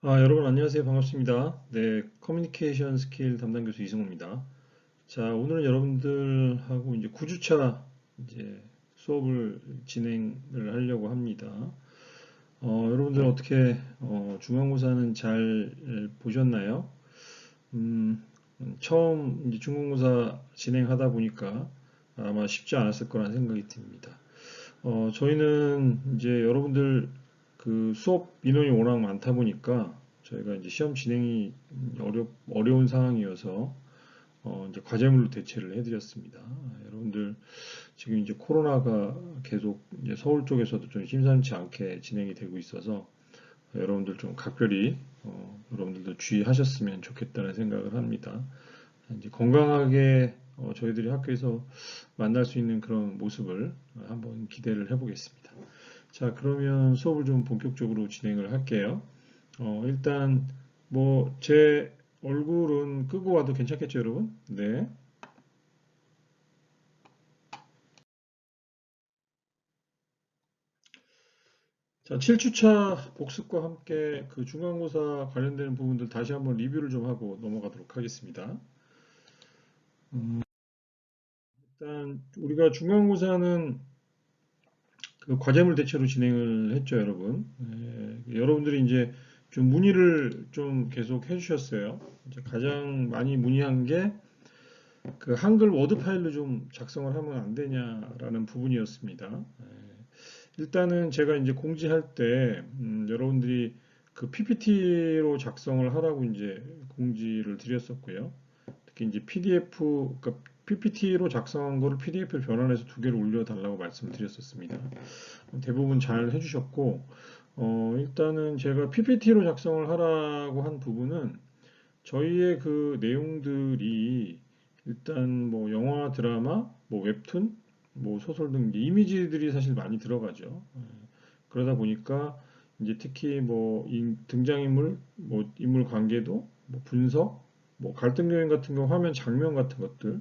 여러분 안녕하세요. 반갑습니다. 네, 커뮤니케이션 스킬 담당 교수 이승호입니다. 자, 오늘은 여러분들하고 이제 9주차 이제 수업을 진행을 하려고 합니다. 여러분들 어떻게 중간고사는 잘 보셨나요? 음, 처음 이제 중간고사 진행하다 보니까 아마 쉽지 않았을 거란 생각이 듭니다. 저희는 이제 여러분들 그 수업 인원이 워낙 많다 보니까 저희가 이제 시험 진행이 어려운 상황이어서 이제 과제물로 대체를 해드렸습니다. 여러분들 지금 이제 코로나가 계속 이제 서울 쪽에서도 좀 심상치 않게 진행이 되고 있어서 여러분들 좀 각별히 여러분들도 주의하셨으면 좋겠다는 생각을 합니다. 이제 건강하게 저희들이 학교에서 만날 수 있는 그런 모습을 한번 기대를 해보겠습니다. 자, 그러면 수업을 좀 본격적으로 진행을 할게요. 일단 뭐 제 얼굴은 끄고 와도 괜찮겠죠, 여러분? 네. 자, 7주차 복습과 함께 그 중간고사 관련되는 부분들 다시 한번 리뷰를 좀 하고 넘어가도록 하겠습니다. 일단 우리가 중간고사는 그 과제물 대체로 진행을 했죠, 여러분. 여러분들이 이제 좀 문의를 좀 계속 해주셨어요. 이제 가장 많이 문의한 게 그 한글 워드 파일로 좀 작성을 하면 안 되냐라는 부분이었습니다. 일단은 제가 이제 공지할 때 여러분들이 그 PPT로 작성을 하라고 이제 공지를 드렸었고요. 특히 이제 PDF, 그러니까 PPT로 작성한 거를 PDF로 변환해서 두 개를 올려달라고 말씀을 드렸었습니다. 대부분 잘 해주셨고, 일단은 제가 PPT로 작성을 하라고 한 부분은 저희의 그 내용들이 일단 뭐 영화, 드라마, 뭐 웹툰, 뭐 소설 등 이미지들이 사실 많이 들어가죠. 그러다 보니까 이제 특히 뭐 등장인물, 뭐 인물 관계도, 뭐 분석, 뭐 갈등 요인 같은 경우 화면 장면 같은 것들,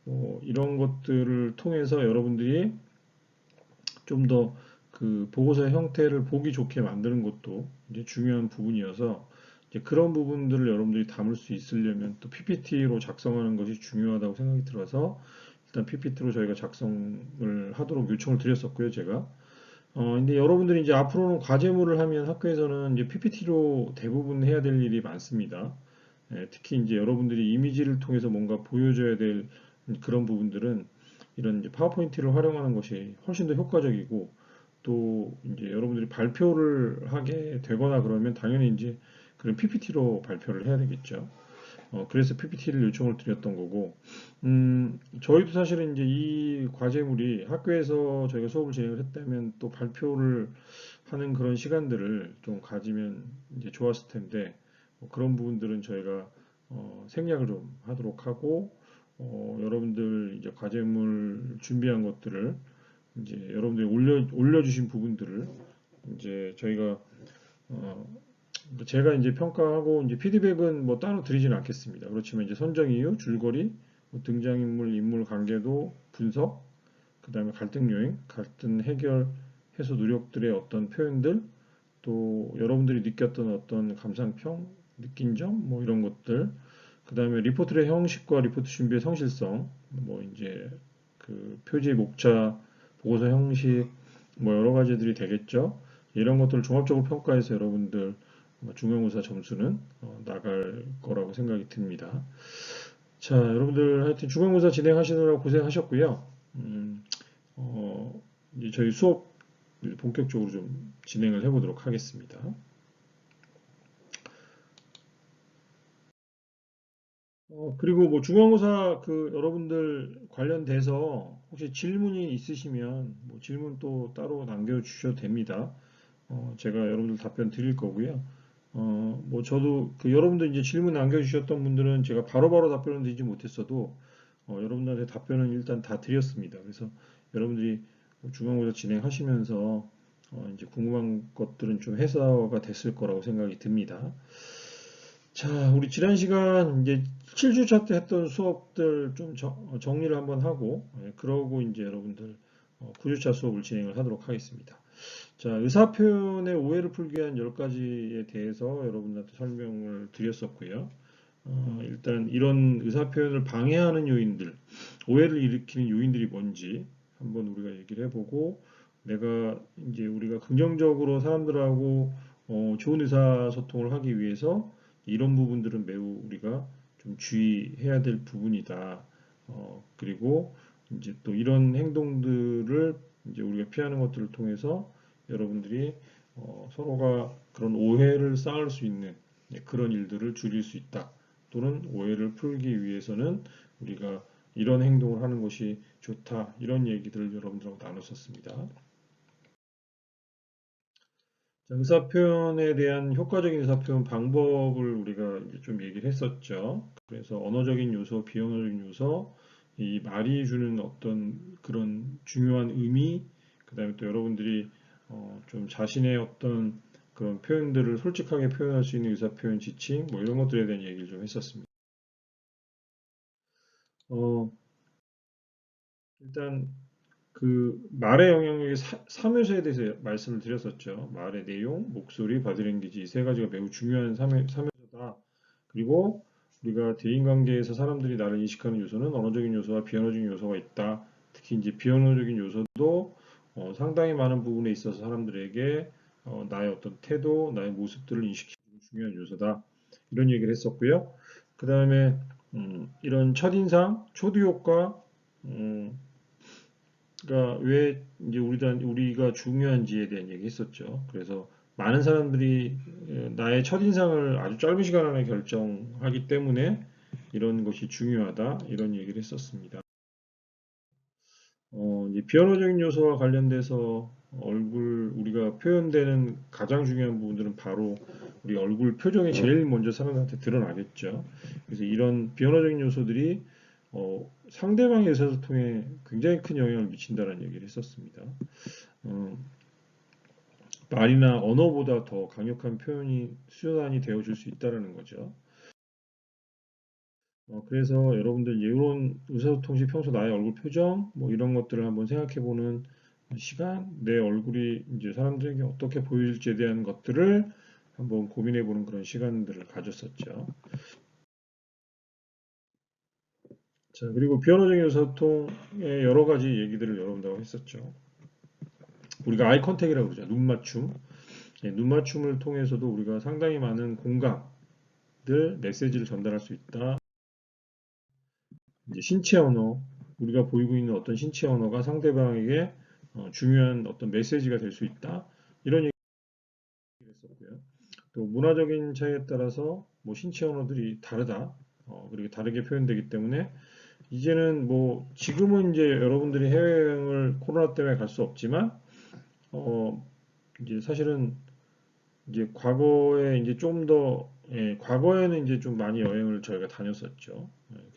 뭐 이런 것들을 통해서 여러분들이 좀 더 그 보고서의 형태를 보기 좋게 만드는 것도 이제 중요한 부분이어서 이제 그런 부분들을 여러분들이 담을 수 있으려면 또 PPT로 작성하는 것이 중요하다고 생각이 들어서 일단 PPT로 저희가 작성을 하도록 요청을 드렸었고요, 제가. 근데 여러분들이 이제 앞으로는 과제물을 하면 학교에서는 이제 PPT로 대부분 해야 될 일이 많습니다. 특히 이제 여러분들이 이미지를 통해서 뭔가 보여줘야 될 그런 부분들은 이런 이제 파워포인트를 활용하는 것이 훨씬 더 효과적이고 또 이제 여러분들이 발표를 하게 되거나 그러면 당연히 이제 그런 PPT로 발표를 해야 되겠죠. 그래서 PPT를 요청을 드렸던 거고, 저희도 사실은 이제 이 과제물이 학교에서 저희가 수업을 진행을 했다면 또 발표를 하는 그런 시간들을 좀 가지면 이제 좋았을 텐데, 그런 부분들은 저희가 생략을 좀 하도록 하고, 여러분들 이제 과제물 준비한 것들을 이제 여러분들이 올려주신 부분들을 이제 저희가 어, 제가 이제 평가하고 이제 피드백은 뭐 따로 드리지는 않겠습니다. 그렇지만 이제 선정 이유, 줄거리, 뭐 등장인물, 인물 관계도 분석, 그 다음에 갈등 요인, 갈등 해결, 해소 노력들의 어떤 표현들, 또 여러분들이 느꼈던 어떤 감상평, 느낀 점, 뭐 이런 것들, 그 다음에 리포트의 형식과 리포트 준비의 성실성, 뭐 이제 그 표지, 목차, 보고서 형식, 뭐 여러 가지들이 되겠죠. 이런 것들을 종합적으로 평가해서 여러분들 중간고사 점수는 나갈 거라고 생각이 듭니다. 자, 여러분들 하여튼 중간고사 진행하시느라 고생하셨고요. 어, 이제 저희 수업 본격적으로 좀 진행을 해보도록 하겠습니다. 그리고 뭐 중간고사 그 여러분들 관련돼서 혹시 질문이 있으시면 뭐 질문 또 따로 남겨주셔도 됩니다. 제가 여러분들 답변 드릴 거고요. 뭐 저도 그 여러분들 이제 질문 남겨주셨던 분들은 제가 바로바로 답변을 드리지 못했어도 여러분들한테 답변은 일단 다 드렸습니다. 그래서 여러분들이 중간고사 진행하시면서 이제 궁금한 것들은 좀 해소가 됐을 거라고 생각이 듭니다. 자, 우리 지난 시간 이제 7주차 때 했던 수업들 좀 정리를 한번 하고, 그러고 이제 여러분들 9주차 수업을 진행을 하도록 하겠습니다. 자, 의사표현의 오해를 풀기 위한 10가지에 대해서 여러분들한테 설명을 드렸었고요. 일단 이런 의사표현을 방해하는 요인들, 오해를 일으키는 요인들이 뭔지 한번 우리가 얘기를 해보고, 내가 이제 우리가 긍정적으로 사람들하고 좋은 의사소통을 하기 위해서 이런 부분들은 매우 우리가 좀 주의해야 될 부분이다. 그리고 이제 또 이런 행동들을 이제 우리가 피하는 것들을 통해서 여러분들이 서로가 그런 오해를 쌓을 수 있는 그런 일들을 줄일 수 있다. 또는 오해를 풀기 위해서는 우리가 이런 행동을 하는 것이 좋다. 이런 얘기들을 여러분들하고 나눴었습니다. 자, 의사표현에 대한 효과적인 의사표현 방법을 우리가 이제 좀 얘기를 했었죠. 그래서 언어적인 요소, 비언어적인 요소, 이 말이 주는 어떤 그런 중요한 의미, 그 다음에 또 여러분들이 좀 자신의 어떤 그런 표현들을 솔직하게 표현할 수 있는 의사표현 지침, 뭐 이런 것들에 대한 얘기를 좀 했었습니다. 어, 일단 그 말의 영향력의 3요소에 대해서 말씀을 드렸었죠. 말의 내용, 목소리, 바디랭귀지 이 세 가지가 매우 중요한 3요소다. 그리고 우리가 대인관계에서 사람들이 나를 인식하는 요소는 언어적인 요소와 비언어적인 요소가 있다. 특히 이제 비언어적인 요소도 상당히 많은 부분에 있어서 사람들에게 나의 어떤 태도, 나의 모습들을 인식해주는 중요한 요소다. 이런 얘기를 했었고요. 그 다음에 이런 첫인상, 초두효과, 그러니까 왜 이제 우리가 중요한지에 대한 얘기 했었죠. 그래서 많은 사람들이 나의 첫인상을 아주 짧은 시간 안에 결정하기 때문에 이런 것이 중요하다. 이런 얘기를 했었습니다. 이제 비언어적인 요소와 관련돼서 우리가 표현되는 가장 중요한 부분들은 바로 우리 얼굴 표정이 제일 먼저 사람한테 드러나겠죠. 그래서 이런 비언어적인 요소들이 상대방의 의사소통에 굉장히 큰 영향을 미친다는 얘기를 했었습니다. 어, 말이나 언어보다 더 강력한 표현이 수단이 되어줄 수 있다는 거죠. 그래서 여러분들 이런 의사소통 시 평소 나의 얼굴 표정 뭐 이런 것들을 한번 생각해보는 시간, 내 얼굴이 이제 사람들에게 어떻게 보일지에 대한 것들을 한번 고민해보는 그런 시간들을 가졌었죠. 자, 그리고 비언어적인 의사소통의 여러 가지 얘기들을 여러분들하고 했었죠. 우리가 아이 컨택이라고 그러죠. 눈 맞춤. 눈 맞춤을 통해서도 우리가 상당히 많은 공감들, 메시지를 전달할 수 있다. 이제 신체 언어, 우리가 보이고 있는 어떤 신체 언어가 상대방에게 중요한 어떤 메시지가 될 수 있다. 이런 얘기를 했었고요. 또 문화적인 차이에 따라서 뭐 신체 언어들이 다르다. 그리고 다르게 표현되기 때문에 이제는 뭐 지금은 이제 여러분들이 해외여행을 코로나 때문에 갈 수 없지만 어 이제 사실은 이제 과거에 이제 좀 더, 과거에는 이제 좀 많이 여행을 저희가 다녔었죠.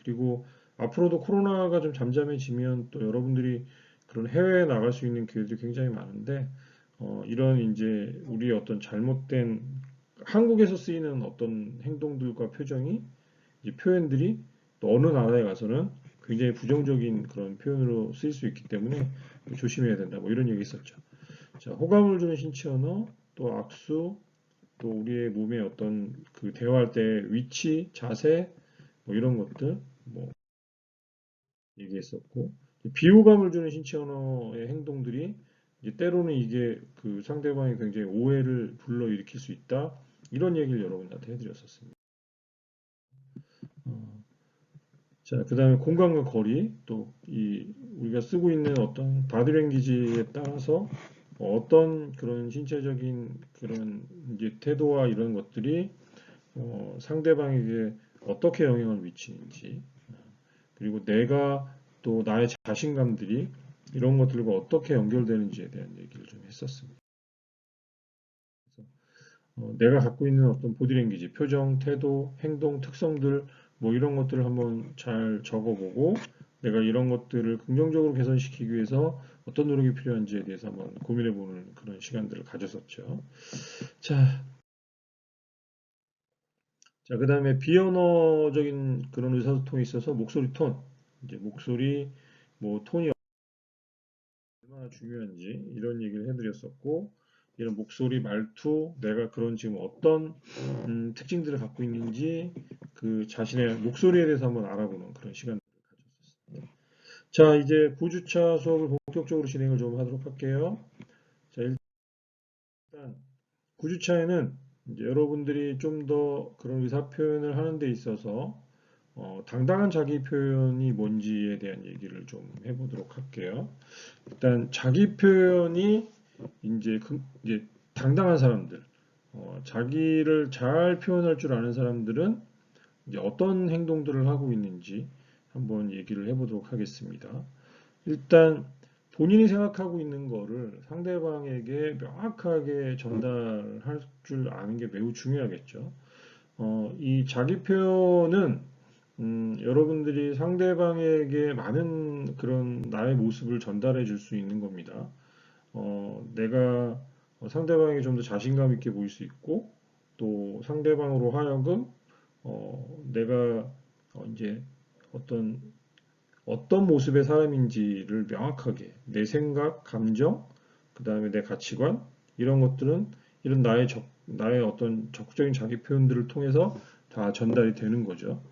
그리고 앞으로도 코로나가 좀 잠잠해지면 또 여러분들이 그런 해외에 나갈 수 있는 기회들이 굉장히 많은데, 이런 이제 우리의 어떤 잘못된 한국에서 쓰이는 어떤 행동들과 표정이, 이제 표현들이 또 어느 나라에 가서는 굉장히 부정적인 그런 표현으로 쓰일 수 있기 때문에 조심해야 된다. 뭐 이런 얘기 있었죠. 자, 호감을 주는 신체 언어, 또 악수, 또 우리의 몸의 어떤 그 대화할 때 위치, 자세 뭐 이런 것들 뭐 얘기했었고 비호감을 주는 신체 언어의 행동들이 이제 때로는 이게 그 상대방이 굉장히 오해를 불러일으킬 수 있다 이런 얘기를 여러분한테 해드렸었습니다. 어, 자, 그다음에 공간과 거리 또 이 우리가 쓰고 있는 어떤 바디랭귀지에 따라서 어떤 그런 신체적인 그런 이제 태도와 이런 것들이 상대방에게 어떻게 영향을 미치는지, 그리고 내가 또 나의 자신감들이 이런 것들과 어떻게 연결되는지에 대한 얘기를 좀 했었습니다. 그래서 내가 갖고 있는 어떤 보디랭귀지, 표정, 태도, 행동, 특성들, 뭐 이런 것들을 한번 잘 적어보고 내가 이런 것들을 긍정적으로 개선시키기 위해서 어떤 노력이 필요한지에 대해서 한번 고민해보는 그런 시간들을 가졌었죠. 자, 자, 그 다음에 비언어적인 그런 의사소통에 있어서 목소리 톤, 이제 목소리, 뭐 톤이 얼마나 중요한지 이런 얘기를 해드렸었고, 이런 목소리, 말투, 내가 그런 지금 어떤 특징들을 갖고 있는지 그 자신의 목소리에 대해서 한번 알아보는 그런 시간을 가졌었습니다. 자, 이제 9주차 수업을 본격적으로 진행을 좀 하도록 할게요. 자, 일단 9주차에는 이제 여러분들이 좀 더 그런 의사 표현을 하는 데 있어서 당당한 자기 표현이 뭔지에 대한 얘기를 좀 해보도록 할게요. 일단 자기 표현이 이제 당당한 사람들, 자기를 잘 표현할 줄 아는 사람들은 이제 어떤 행동들을 하고 있는지 한번 얘기를 해보도록 하겠습니다. 일단 본인이 생각하고 있는 거를 상대방에게 명확하게 전달할 줄 아는 게 매우 중요하겠죠. 이 자기 표현은 여러분들이 상대방에게 많은 그런 나의 모습을 전달해 줄 수 있는 겁니다. 내가 상대방에게 좀 더 자신감 있게 보일 수 있고, 또 상대방으로 하여금 내가 이제 어떤 모습의 사람인지를 명확하게 내 생각, 감정, 그 다음에 내 가치관 이런 것들은 이런 나의 어떤 적극적인 자기 표현들을 통해서 다 전달이 되는 거죠.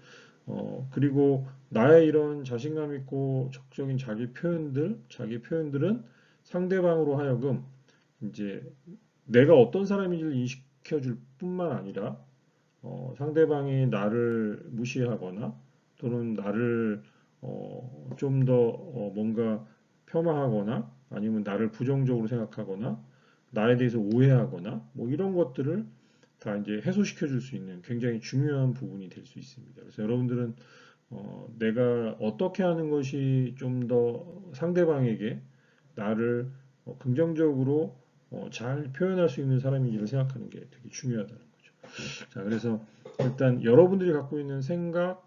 그리고 나의 이런 자신감 있고 적극적인 자기 표현들은 상대방으로 하여금 이제 내가 어떤 사람인지를 인식해 줄 뿐만 아니라 상대방이 나를 무시하거나 또는 나를 좀 더 뭔가 폄하하거나 아니면 나를 부정적으로 생각하거나 나에 대해서 오해하거나 뭐 이런 것들을 다 이제 해소시켜 줄 수 있는 굉장히 중요한 부분이 될 수 있습니다. 그래서 여러분들은 내가 어떻게 하는 것이 좀 더 상대방에게 나를 긍정적으로 잘 표현할 수 있는 사람인지를 생각하는 게 되게 중요하다는 거죠. 자, 그래서 일단 여러분들이 갖고 있는 생각,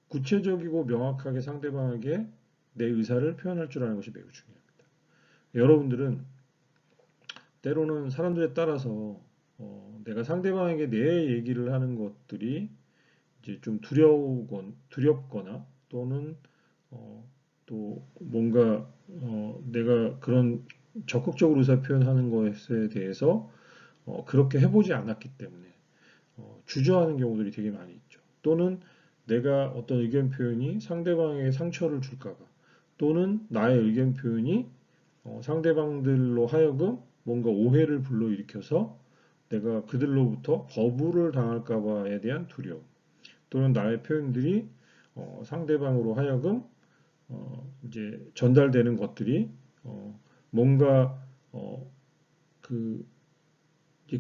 구체적이고 명확하게 상대방에게 내 의사를 표현할 줄 아는 것이 매우 중요합니다. 여러분들은 때로는 사람들에 따라서 내가 상대방에게 내 얘기를 하는 것들이 이제 좀 두렵거나 또는 또 뭔가 내가 그런 적극적으로 의사 표현하는 것에 대해서 그렇게 해보지 않았기 때문에 주저하는 경우들이 되게 많이 있죠. 또는 내가 어떤 의견 표현이 상대방에게 상처를 줄까봐 또는 나의 의견 표현이 상대방들로 하여금 뭔가 오해를 불러일으켜서 내가 그들로부터 거부를 당할까봐에 대한 두려움 또는 나의 표현들이 상대방으로 하여금 이제 전달되는 것들이 뭔가 그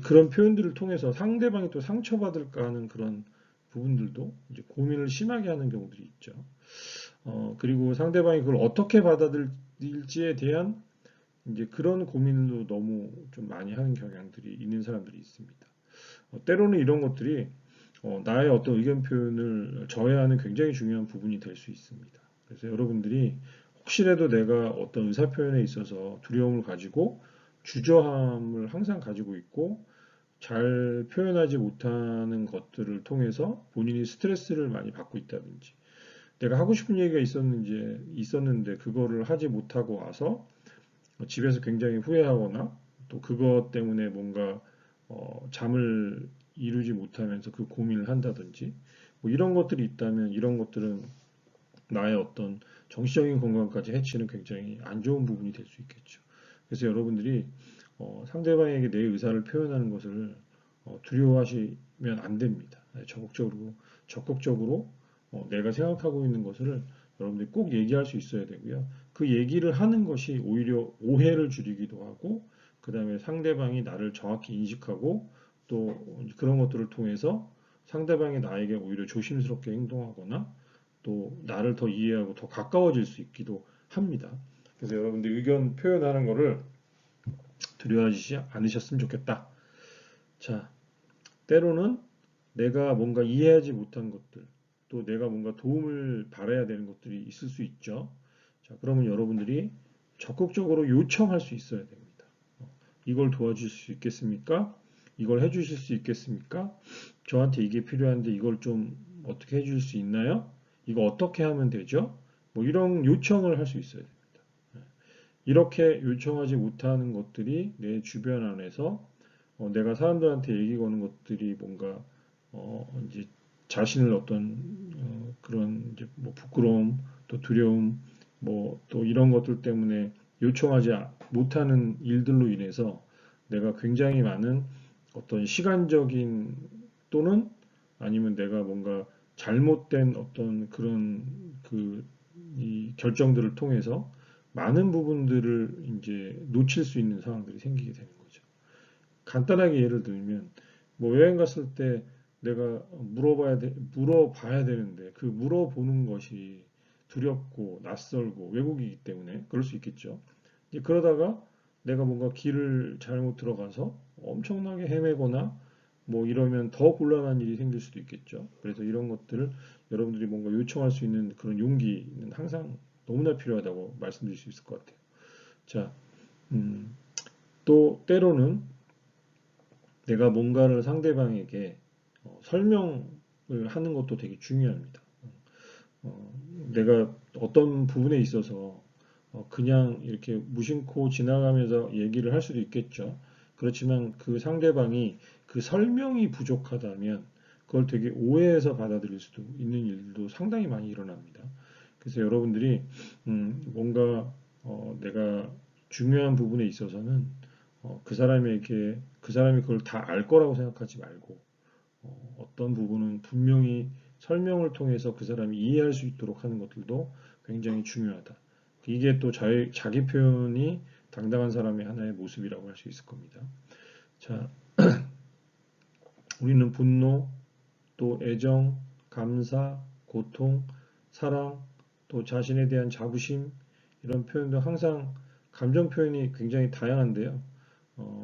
그런 표현들을 통해서 상대방이 또 상처받을까 하는 그런 부분들도 이제 고민을 심하게 하는 경우들이 있죠. 그리고 상대방이 그걸 어떻게 받아들일지에 대한 이제 그런 고민도 너무 좀 많이 하는 경향들이 있는 사람들이 있습니다. 때로는 이런 것들이 나의 어떤 의견 표현을 저해하는 굉장히 중요한 부분이 될 수 있습니다. 그래서 여러분들이 혹시라도 내가 어떤 의사 표현에 있어서 두려움을 가지고 주저함을 항상 가지고 있고 잘 표현하지 못하는 것들을 통해서 본인이 스트레스를 많이 받고 있다든지 내가 하고 싶은 얘기가 있었는데 그거를 하지 못하고 와서 집에서 굉장히 후회하거나 또 그것 때문에 뭔가 잠을 이루지 못하면서 그 고민을 한다든지 뭐 이런 것들이 있다면 이런 것들은 나의 어떤 정신적인 건강까지 해치는 굉장히 안 좋은 부분이 될 수 있겠죠. 그래서 여러분들이 상대방에게 내 의사를 표현하는 것을 두려워하시면 안 됩니다. 적극적으로 내가 생각하고 있는 것을 여러분들이 꼭 얘기할 수 있어야 되고요. 그 얘기를 하는 것이 오히려 오해를 줄이기도 하고, 그 다음에 상대방이 나를 정확히 인식하고, 또 그런 것들을 통해서 상대방이 나에게 오히려 조심스럽게 행동하거나, 또 나를 더 이해하고 더 가까워질 수 있기도 합니다. 그래서 여러분들 의견 표현하는 거를 두려워하지 않으셨으면 좋겠다. 자, 때로는 내가 뭔가 이해하지 못한 것들, 또 내가 뭔가 도움을 받아야 되는 것들이 있을 수 있죠. 자, 그러면 여러분들이 적극적으로 요청할 수 있어야 됩니다. 이걸 도와줄 수 있겠습니까? 이걸 해주실 수 있겠습니까? 저한테 이게 필요한데 이걸 좀 어떻게 해줄 수 있나요? 이거 어떻게 하면 되죠? 뭐 이런 요청을 할 수 있어야 됩니다. 이렇게 요청하지 못하는 것들이 내 주변 안에서 내가 사람들한테 얘기 거는 것들이 뭔가 이제 자신을 어떤 그런 이제 뭐 부끄러움 또 두려움 뭐 또 이런 것들 때문에 요청하지 못하는 일들로 인해서 내가 굉장히 많은 어떤 시간적인 또는 아니면 내가 뭔가 잘못된 어떤 그런 그 이 결정들을 통해서 많은 부분들을 이제 놓칠 수 있는 상황들이 생기게 되는 거죠. 간단하게 예를 들면 뭐 여행 갔을 때 내가 물어봐야 되는데 그 물어보는 것이 두렵고 낯설고 외국이기 때문에 그럴 수 있겠죠. 이제 그러다가 내가 뭔가 길을 잘못 들어가서 엄청나게 헤매거나 뭐 이러면 더 곤란한 일이 생길 수도 있겠죠. 그래서 이런 것들을 여러분들이 뭔가 요청할 수 있는 그런 용기는 항상 너무나 필요하다고 말씀드릴 수 있을 것 같아요. 자, 또 때로는 내가 뭔가를 상대방에게 설명을 하는 것도 되게 중요합니다. 어, 내가 어떤 부분에 있어서 그냥 이렇게 무심코 지나가면서 얘기를 할 수도 있겠죠. 그렇지만 그 상대방이 그 설명이 부족하다면 그걸 되게 오해해서 받아들일 수도 있는 일도 상당히 많이 일어납니다. 그래서 여러분들이 뭔가 내가 중요한 부분에 있어서는 그 사람에게 그 사람이 그걸 다 알 거라고 생각하지 말고 어떤 부분은 분명히 설명을 통해서 그 사람이 이해할 수 있도록 하는 것들도 굉장히 중요하다. 이게 또 자기 표현이 당당한 사람의 하나의 모습이라고 할 수 있을 겁니다. 자, 우리는 분노, 또 애정, 감사, 고통, 사랑, 또 자신에 대한 자부심 이런 표현도 항상 감정 표현이 굉장히 다양한데요.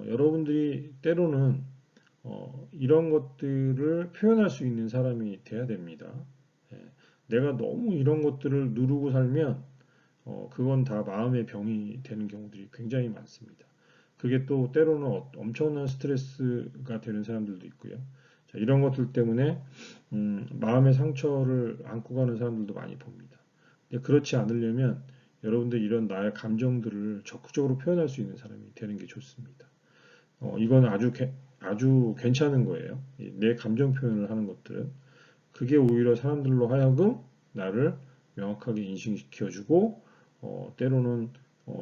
여러분들이 때로는 이런 것들을 표현할 수 있는 사람이 돼야 됩니다. 예, 내가 너무 이런 것들을 누르고 살면 그건 다 마음의 병이 되는 경우들이 굉장히 많습니다. 그게 또 때로는 엄청난 스트레스가 되는 사람들도 있고요. 자, 이런 것들 때문에 마음의 상처를 안고 가는 사람들도 많이 봅니다. 근데 그렇지 않으려면 여러분들 이런 나의 감정들을 적극적으로 표현할 수 있는 사람이 되는 게 좋습니다. 이건 아주 괜찮은 거예요. 내 감정 표현을 하는 것들은. 그게 오히려 사람들로 하여금 나를 명확하게 인식시켜주고, 때로는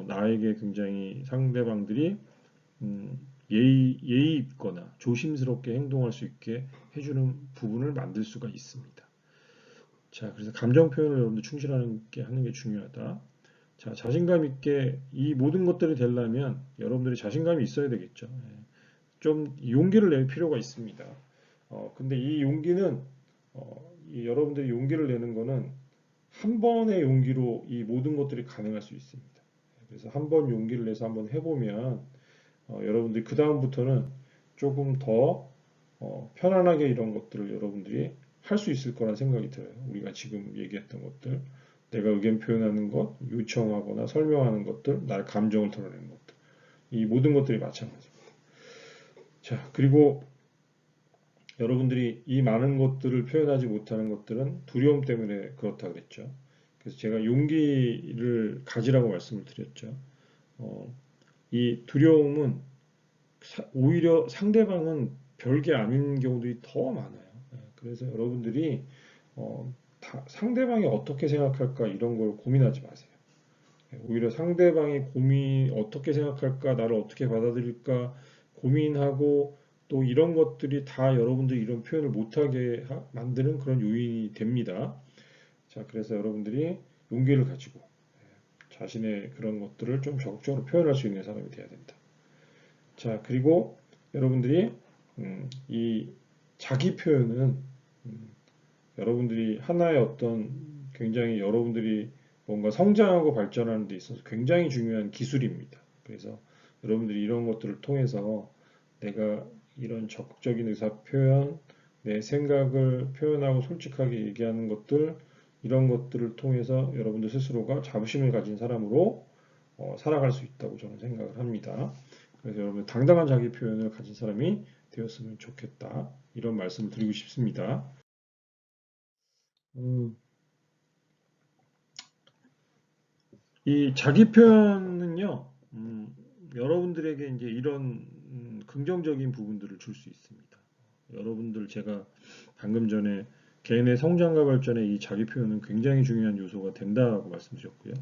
나에게 굉장히 상대방들이 예의 있거나 조심스럽게 행동할 수 있게 해주는 부분을 만들 수가 있습니다. 자, 그래서 감정 표현을 여러분들 충실하게 하는 게 중요하다. 자, 자신감 있게 이 모든 것들이 되려면 여러분들이 자신감이 있어야 되겠죠. 예. 좀 용기를 낼 필요가 있습니다. 근데 이 용기는 이 여러분들이 용기를 내는 거는 한 번의 용기로 이 모든 것들이 가능할 수 있습니다. 그래서 한 번 용기를 내서 한번 해보면 여러분들이 그 다음부터는 조금 더 편안하게 이런 것들을 여러분들이 할 수 있을 거란 생각이 들어요. 우리가 지금 얘기했던 것들, 내가 의견 표현하는 것, 요청하거나 설명하는 것들, 나의 감정을 드러내는 것들, 이 모든 것들이 마찬가지입니다. 자, 그리고 여러분들이 이 많은 것들을 표현하지 못하는 것들은 두려움 때문에 그렇다 그랬죠. 그래서 제가 용기를 가지라고 말씀을 드렸죠. 어, 이 두려움은 오히려 상대방은 별게 아닌 경우들이 더 많아요. 그래서 여러분들이 상대방이 어떻게 생각할까 이런 걸 고민하지 마세요. 오히려 상대방이 어떻게 생각할까, 나를 어떻게 받아들일까 고민하고 또 이런 것들이 다 여러분들이 이런 표현을 못하게 만드는 그런 요인이 됩니다. 자, 그래서 여러분들이 용기를 가지고 자신의 그런 것들을 좀 적극적으로 표현할 수 있는 사람이 되어야 된다. 자, 그리고 여러분들이 이 자기 표현은 여러분들이 하나의 어떤 굉장히 여러분들이 뭔가 성장하고 발전하는 데 있어서 굉장히 중요한 기술입니다. 그래서 여러분들이 이런 것들을 통해서 내가 이런 적극적인 의사 표현, 내 생각을 표현하고 솔직하게 얘기하는 것들, 이런 것들을 통해서 여러분들 스스로가 자부심을 가진 사람으로 살아갈 수 있다고 저는 생각을 합니다. 그래서 여러분 당당한 자기 표현을 가진 사람이 되었으면 좋겠다. 이런 말씀을 드리고 싶습니다. 음, 이 자기 표현은요, 여러분들에게 이제 이런 긍정적인 부분들을 줄 수 있습니다. 여러분들 제가 방금 전에 개인의 성장과 발전에 이 자기 표현은 굉장히 중요한 요소가 된다고 말씀드렸고요.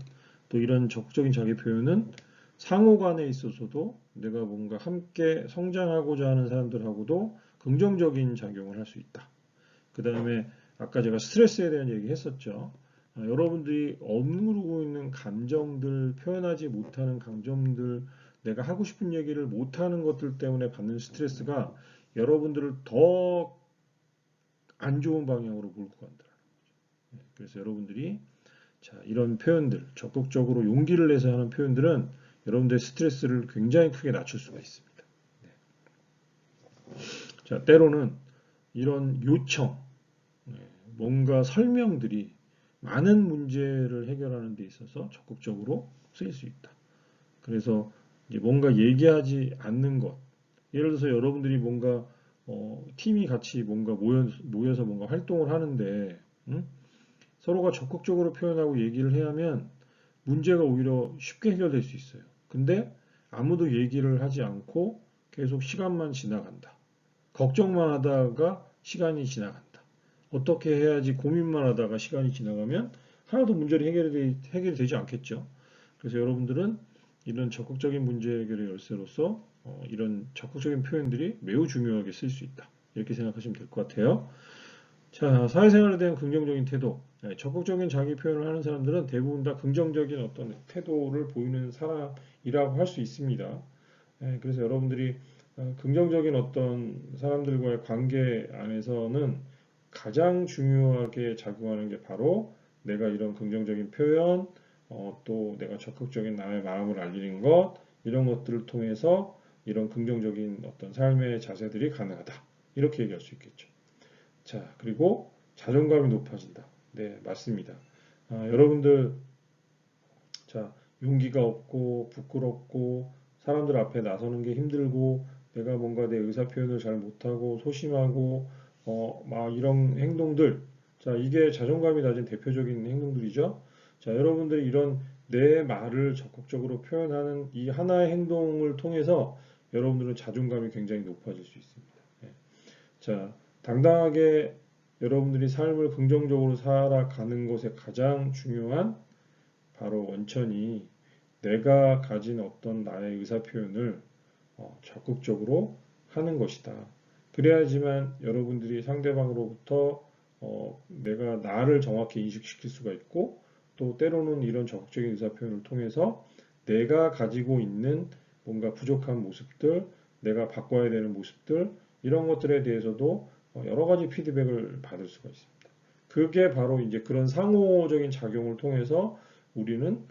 또 이런 적극적인 자기 표현은 상호 간에 있어서도 내가 뭔가 함께 성장하고자 하는 사람들하고도 긍정적인 작용을 할 수 있다. 그 다음에 아까 제가 스트레스에 대한 얘기 했었죠. 여러분들이 억누르고 있는 감정들, 표현하지 못하는 감정들, 내가 하고 싶은 얘기를 못하는 것들 때문에 받는 스트레스가 여러분들을 더 안 좋은 방향으로 몰고 간다. 그래서 여러분들이 자, 이런 표현들, 적극적으로 용기를 내서 하는 표현들은 여러분들의 스트레스를 굉장히 크게 낮출 수가 있습니다. 자, 때로는 이런 요청, 뭔가 설명들이 많은 문제를 해결하는 데 있어서 적극적으로 쓰일 수 있다. 그래서 이제 뭔가 얘기하지 않는 것, 예를 들어서 여러분들이 뭔가 팀이 같이 뭔가 모여서 뭔가 활동을 하는데 서로가 적극적으로 표현하고 얘기를 해야 하면 문제가 오히려 쉽게 해결될 수 있어요. 근데 아무도 얘기를 하지 않고 계속 시간만 지나간다. 걱정만 하다가 시간이 지나간다. 어떻게 해야지 고민만 하다가 시간이 지나가면 하나도 문제를 해결이 되지 않겠죠. 그래서 여러분들은 이런 적극적인 문제 해결의 열쇠로서 이런 적극적인 표현들이 매우 중요하게 쓸 수 있다. 이렇게 생각하시면 될 것 같아요. 자, 사회생활에 대한 긍정적인 태도. 적극적인 자기 표현을 하는 사람들은 대부분 다 긍정적인 어떤 태도를 보이는 사람이라고 할 수 있습니다. 그래서 여러분들이 긍정적인 어떤 사람들과의 관계 안에서는 가장 중요하게 작용하는 게 바로 내가 이런 긍정적인 표현, 또 내가 적극적인 나의 마음을 알리는 것, 이런 것들을 통해서 이런 긍정적인 어떤 삶의 자세들이 가능하다. 이렇게 얘기할 수 있겠죠. 자, 그리고 자존감이 높아진다. 네, 맞습니다. 여러분들, 자, 용기가 없고, 부끄럽고, 사람들 앞에 나서는 게 힘들고, 내가 뭔가 내 의사 표현을 잘 못하고, 소심하고, 막 이런 행동들. 자, 이게 자존감이 낮은 대표적인 행동들이죠. 자, 여러분들이 이런 내 말을 적극적으로 표현하는 이 하나의 행동을 통해서 여러분들은 자존감이 굉장히 높아질 수 있습니다. 예. 자, 당당하게 여러분들이 삶을 긍정적으로 살아가는 것에 가장 중요한 바로 원천이 내가 가진 어떤 나의 의사 표현을 적극적으로 하는 것이다. 그래야지만 여러분들이 상대방으로부터 내가 나를 정확히 인식시킬 수가 있고 또 때로는 이런 적극적인 의사 표현을 통해서 내가 가지고 있는 뭔가 부족한 모습들, 내가 바꿔야 되는 모습들 이런 것들에 대해서도 여러 가지 피드백을 받을 수가 있습니다. 그게 바로 이제 그런 상호적인 작용을 통해서 우리는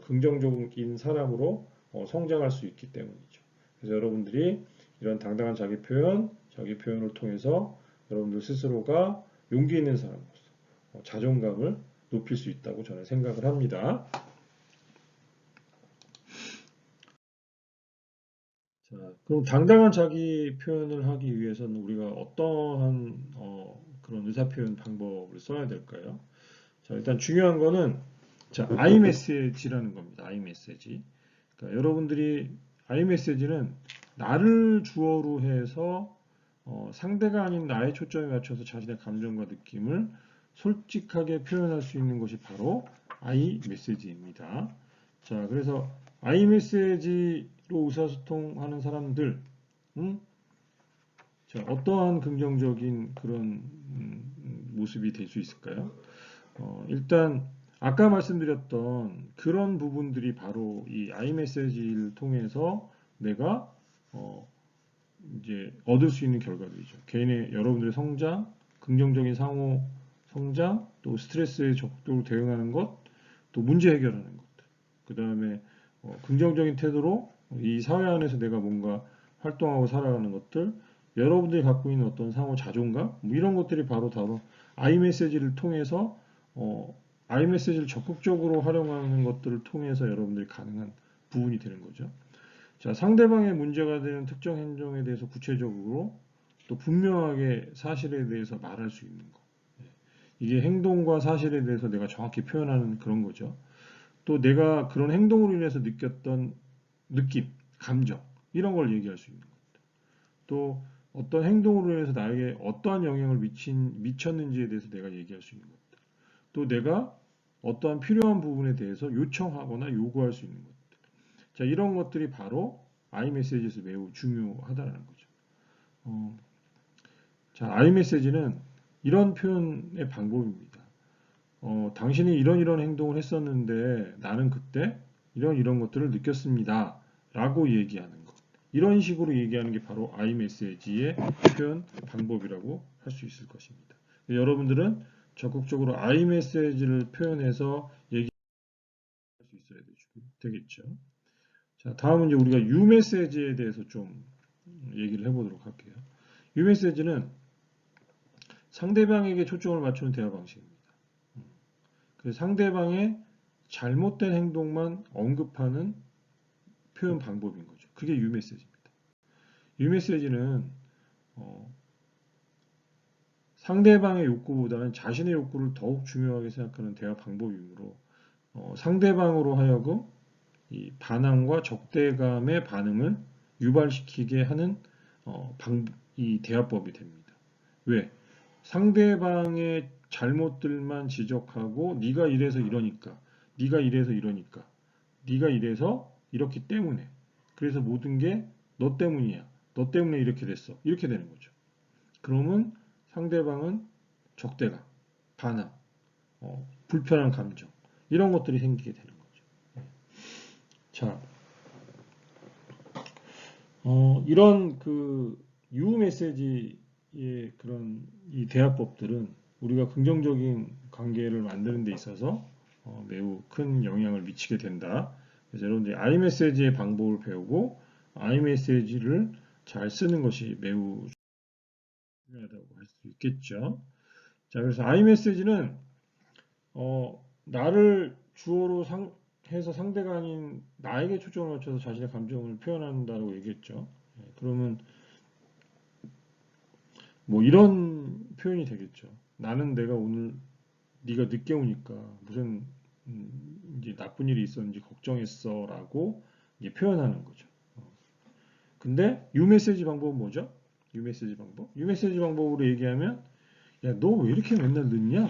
긍정적인 사람으로 성장할 수 있기 때문이죠. 그래서 여러분들이 이런 당당한 자기 표현, 자기 표현을 통해서 여러분들 스스로가 용기 있는 사람으로서 자존감을 높일 수 있다고 저는 생각을 합니다. 자, 그럼 당당한 자기 표현을 하기 위해서는 우리가 어떠한 그런 의사 표현 방법을 써야 될까요? 자, 일단 중요한 거는 자, 아이메시지라는 겁니다. 아이메시지. 그러니까 여러분들이 아이메시지는 나를 주어로 해서 상대가 아닌 나의 초점에 맞춰서 자신의 감정과 느낌을 솔직하게 표현할 수 있는 것이 바로 아이메시지입니다. 자, 그래서 아이메시지로 의사소통하는 사람들, 자, 어떠한 긍정적인 그런 모습이 될 수 있을까요? 일단 아까 말씀드렸던 그런 부분들이 바로 이 아이메시지를 통해서 내가 이제 얻을 수 있는 결과들이죠. 개인의 여러분들의 성장, 긍정적인 상호 성장, 또 스트레스에 적극적으로 대응하는 것, 또 문제 해결하는 것들. 그 다음에 긍정적인 태도로 이 사회 안에서 내가 뭔가 활동하고 살아가는 것들, 여러분들이 갖고 있는 어떤 상호 자존감, 뭐 이런 것들이 바로 아이메시지를 통해서 아이메시지를 적극적으로 활용하는 것들을 통해서 여러분들이 가능한 부분이 되는 거죠. 자, 상대방의 문제가 되는 특정 행동에 대해서 구체적으로 또 분명하게 사실에 대해서 말할 수 있는 거. 이게 행동과 사실에 대해서 내가 정확히 표현하는 그런 거죠. 또 내가 그런 행동으로 인해서 느꼈던 느낌, 감정 이런 걸 얘기할 수 있는 것들. 또 어떤 행동으로 인해서 나에게 어떠한 영향을 미쳤는지에 대해서 내가 얘기할 수 있는 것들. 또 내가 어떠한 필요한 부분에 대해서 요청하거나 요구할 수 있는 것들. 자, 이런 것들이 바로 iMessage에서 매우 중요하다는 거죠. 자, iMessage는 이런 표현의 방법입니다. 당신이 이런 행동을 했었는데 나는 그때 이런 것들을 느꼈습니다. 라고 얘기하는 것. 이런 식으로 얘기하는 게 바로 iMessage의 표현 방법이라고 할 수 있을 것입니다. 여러분들은 적극적으로 iMessage를 표현해서 얘기할 수 있어야 되겠죠. 자, 다음은 이제 우리가 uMessage에 대해서 좀 얘기를 해보도록 할게요. uMessage는 상대방에게 초점을 맞추는 대화 방식입니다. 그래서 상대방의 잘못된 행동만 언급하는 표현 방법인 거죠. 그게 uMessage입니다. uMessage는 상대방의 욕구보다는 자신의 욕구를 더욱 중요하게 생각하는 대화 방법이므로 상대방으로 하여금 이 반항과 적대감의 반응을 유발시키게 하는 이 대화법이 됩니다. 왜? 상대방의 잘못들만 지적하고 네가 이래서 이러니까, 네가 이래서 이러니까, 네가 이래서 이렇기 때문에, 그래서 모든 게 너 때문이야. 너 때문에 이렇게 됐어. 이렇게 되는 거죠. 그러면 상대방은 적대감, 반항, 불편한 감정 이런 것들이 생기게 되는 거죠. 자, 이런 그 유후 메시지의 그런 이 대화법들은 우리가 긍정적인 관계를 만드는 데 있어서 매우 큰 영향을 미치게 된다. 그래서 여러분들이 iMessage의 방법을 배우고 iMessage를 잘 쓰는 것이 매우 중요하다고 할 수 있겠죠. 자, 그래서 iMessage는 나를 주어로 해서 상대가 아닌 나에게 초점을 맞춰서 자신의 감정을 표현한다고 얘기했죠. 그러면 뭐 이런 표현이 되겠죠. 나는 내가 오늘 네가 늦게 오니까 무슨 이제 나쁜 일이 있었는지 걱정했어라고 이제 표현하는 거죠. 근데 유메시지 방법은 뭐죠? 유메시지 방법? 유메시지 방법으로 얘기하면 야, 너 왜 이렇게 맨날 늦냐?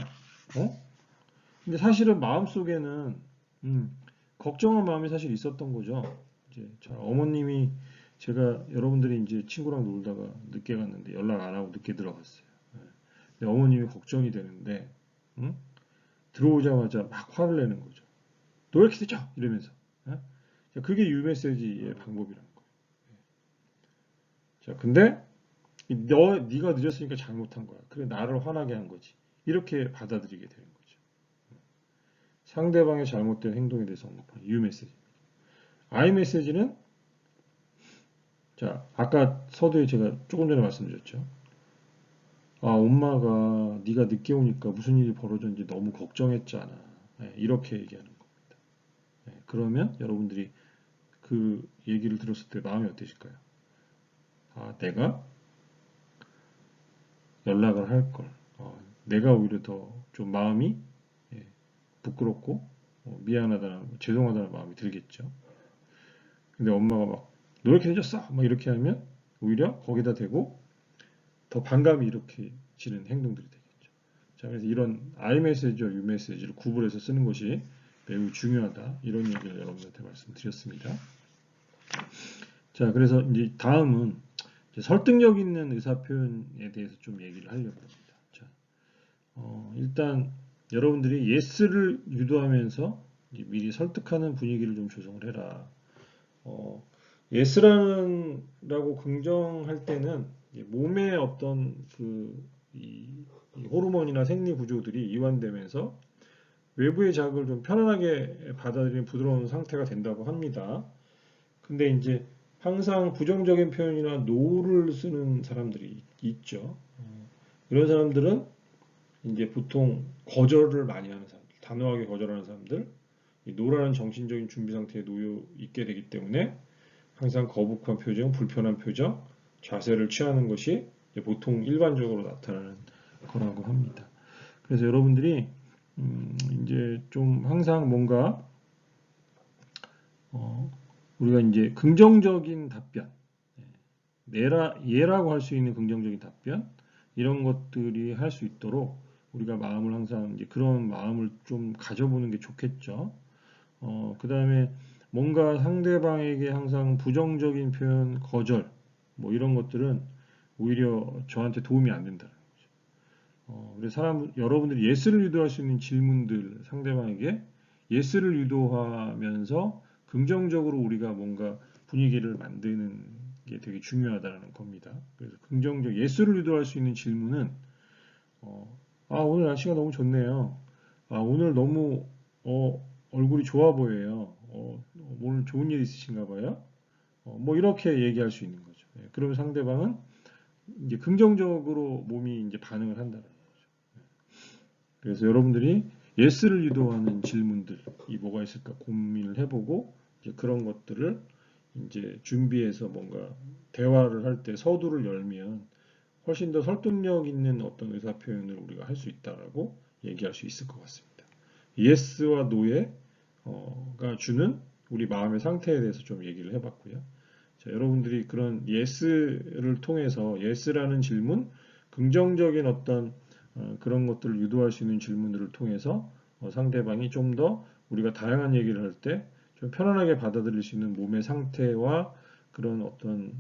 근데 사실은 마음속에는 걱정한 마음이 사실 있었던 거죠. 이제 어머님이 제가 여러분들이 이제 친구랑 놀다가 늦게 갔는데 연락 안 하고 늦게 들어갔어요. 근데 어머님이 걱정이 되는데 응? 들어오자마자 막 화를 내는 거죠. 너 왜 이렇게 늦죠? 이러면서. 자, 그게 유메시지의 방법이라는 거예요. 자, 근데 네가 늦었으니까 잘못한 거야. 그래 나를 화나게 한 거지. 이렇게 받아들이게 되는 거죠. 상대방의 잘못된 행동에 대해서 언급하는 유메시지. iMessage는 자, 아까 서두에 제가 조금 전에 말씀드렸죠. 엄마가 네가 늦게 오니까 무슨 일이 벌어졌는지 너무 걱정했잖아. 이렇게 얘기하는 겁니다. 그러면 여러분들이 그 얘기를 들었을 때 마음이 어떠실까요? 내가 연락을 할 걸. 내가 오히려 더 좀 마음이 부끄럽고 미안하다는, 죄송하다는 마음이 들겠죠. 근데 엄마가 막 너 이렇게 늦었어? 막 이렇게 하면 오히려 거기다 대고 더 반감이 일으키는 행동들이 되겠죠. 자, 그래서 이런 iMessage와 uMessage를 구분해서 쓰는 것이 매우 중요하다. 이런 얘기를 여러분들한테 말씀드렸습니다. 자, 그래서 이제 다음은 이제 설득력 있는 의사 표현에 대해서 좀 얘기를 하려고 합니다. 자, 일단 여러분들이 yes를 유도하면서 미리 설득하는 분위기를 좀 조성을 해라. yes라고 긍정할 때는 몸의 어떤 이 호르몬이나 생리 구조들이 이완되면서 외부의 자극을 좀 편안하게 받아들이는 부드러운 상태가 된다고 합니다. 근데 이제 항상 부정적인 표현이나 no를 쓰는 사람들이 있죠. 이런 사람들은 이제 보통 거절을 많이 하는 사람들, 단호하게 거절하는 사람들, no라는 정신적인 준비 상태에 놓여 있게 되기 때문에 항상 거북한 표정, 불편한 표정, 자세를 취하는 것이 보통 일반적으로 나타나는 거라고 합니다. 그래서 여러분들이 이제 좀 항상 뭔가 어, 우리가 이제 긍정적인 답변, 예라고 할 수 있는 긍정적인 답변, 이런 것들이 할 수 있도록 우리가 마음을 항상 이제 그런 마음을 좀 가져보는 게 좋겠죠. 그 다음에 뭔가 상대방에게 항상 부정적인 표현, 거절, 뭐 이런 것들은 오히려 저한테 도움이 안 된다. 그래서 여러분들이 예스를 유도할 수 있는 질문들 상대방에게 예스를 유도하면서 긍정적으로 우리가 뭔가 분위기를 만드는 게 되게 중요하다는 겁니다. 그래서 예스를 유도할 수 있는 질문은 오늘 날씨가 너무 좋네요. 오늘 너무 얼굴이 좋아 보여요. 오늘 좋은 일 있으신가 봐요. 뭐 이렇게 얘기할 수 있는 거죠. 그러면 상대방은 이제 긍정적으로 몸이 이제 반응을 한다는 거예요. 그래서 여러분들이 예스를 유도하는 질문들이 뭐가 있을까 고민을 해보고 이제 그런 것들을 이제 준비해서 뭔가 대화를 할 때 서두를 열면 훨씬 더 설득력 있는 어떤 의사 표현을 우리가 할 수 있다라고 얘기할 수 있을 것 같습니다. 예스와 노에가 주는 우리 마음의 상태에 대해서 좀 얘기를 해봤고요. 자, 여러분들이 그런 예스를 통해서 예스라는 질문, 긍정적인 어떤 그런 것들을 유도할 수 있는 질문들을 통해서 상대방이 좀 더 우리가 다양한 얘기를 할 때 좀 편안하게 받아들일 수 있는 몸의 상태와 그런 어떤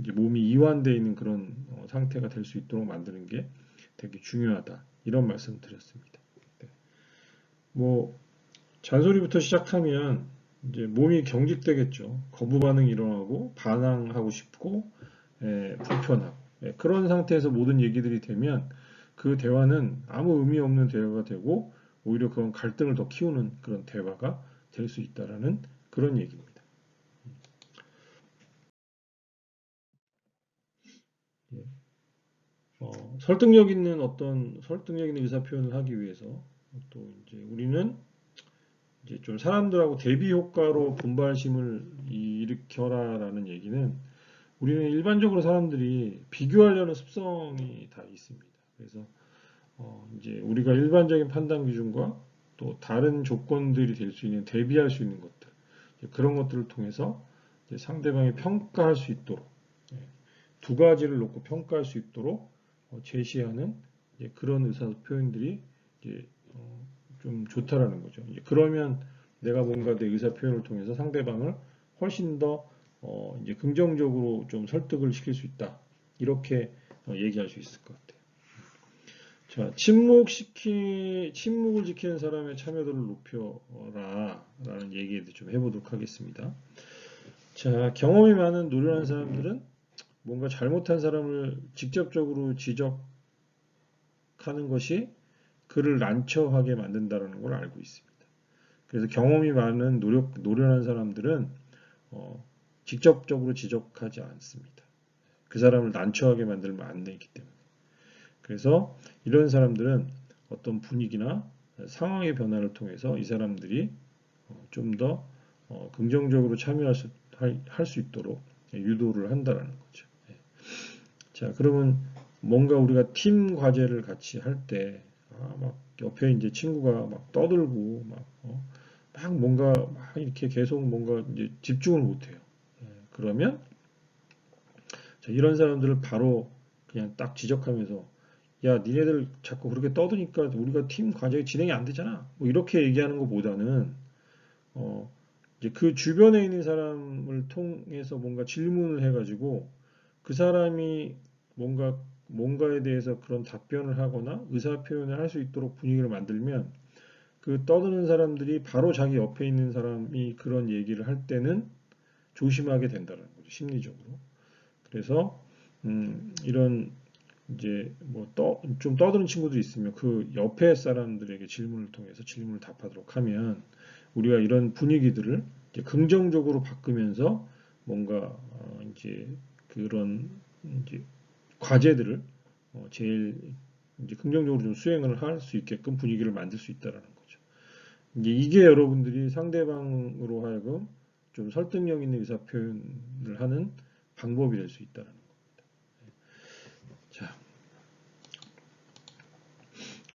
이제 몸이 이완되어 있는 그런 상태가 될 수 있도록 만드는 게 되게 중요하다. 이런 말씀 드렸습니다. 네. 뭐 잔소리부터 시작하면 이제 몸이 경직되겠죠. 거부 반응이 일어나고 반항하고 싶고 불편하고 그런 상태에서 모든 얘기들이 되면 그 대화는 아무 의미 없는 대화가 되고 오히려 그런 갈등을 더 키우는 그런 대화가 될 수 있다라는 그런 얘기입니다. 예. 설득력 있는 의사 표현을 하기 위해서 또 이제 우리는 이제 좀 사람들하고 대비 효과로 분발심을 일으켜라라는 얘기는 우리는 일반적으로 사람들이 비교하려는 습성이 다 있습니다. 그래서 이제 우리가 일반적인 판단 기준과 또 다른 조건들이 될 수 있는 대비할 수 있는 것들 그런 것들을 통해서 이제 상대방이 평가할 수 있도록 예, 두 가지를 놓고 평가할 수 있도록 제시하는 그런 의사 표현들이 이제 좀 좋다라는 거죠. 이제 그러면 내가 뭔가 내 의사 표현을 통해서 상대방을 훨씬 더 이제 긍정적으로 좀 설득을 시킬 수 있다. 이렇게 얘기할 수 있을 것 같아요. 자, 침묵을 지키는 사람의 참여도를 높여라 라는 얘기도 좀 해보도록 하겠습니다. 자, 경험이 많은 노련한 사람들은 뭔가 잘못한 사람을 직접적으로 지적하는 것이 그를 난처하게 만든다는 걸 알고 있습니다. 그래서 경험이 많은 노련한 사람들은 직접적으로 지적하지 않습니다. 그 사람을 난처하게 만들면 안 되기 때문에. 그래서 이런 사람들은 어떤 분위기나 상황의 변화를 통해서 이 사람들이 좀 더 긍정적으로 할 수 있도록 유도를 한다는 거죠. 자, 그러면 뭔가 우리가 팀 과제를 같이 할 때, 막 옆에 이제 친구가 막 떠들고, 막 뭔가 막 이렇게 계속 뭔가 이제 집중을 못 해요. 그러면, 자, 이런 사람들을 바로 그냥 딱 지적하면서, 야, 니네들 자꾸 그렇게 떠드니까 우리가 팀 과제 진행이 안 되잖아. 뭐 이렇게 얘기하는 것보다는, 어, 이제 그 주변에 있는 사람을 통해서 뭔가 질문을 해가지고 그 사람이 뭔가에 대해서 그런 답변을 하거나 의사 표현을 할 수 있도록 분위기를 만들면 그 떠드는 사람들이 바로 자기 옆에 있는 사람이 그런 얘기를 할 때는 조심하게 된다는 거죠, 심리적으로. 그래서 이런 이제 좀 떠드는 친구들이 있으면 그 옆에 사람들에게 질문을 통해서 질문을 답하도록 하면 우리가 이런 분위기들을 이제 긍정적으로 바꾸면서 뭔가 이제 그런 이제 과제들을 제일 이제 긍정적으로 좀 수행을 할 수 있게끔 분위기를 만들 수 있다라는 거죠. 이제 이게 여러분들이 상대방으로 하여금 좀 설득력 있는 의사 표현을 하는 방법이 될 수 있다는 거죠.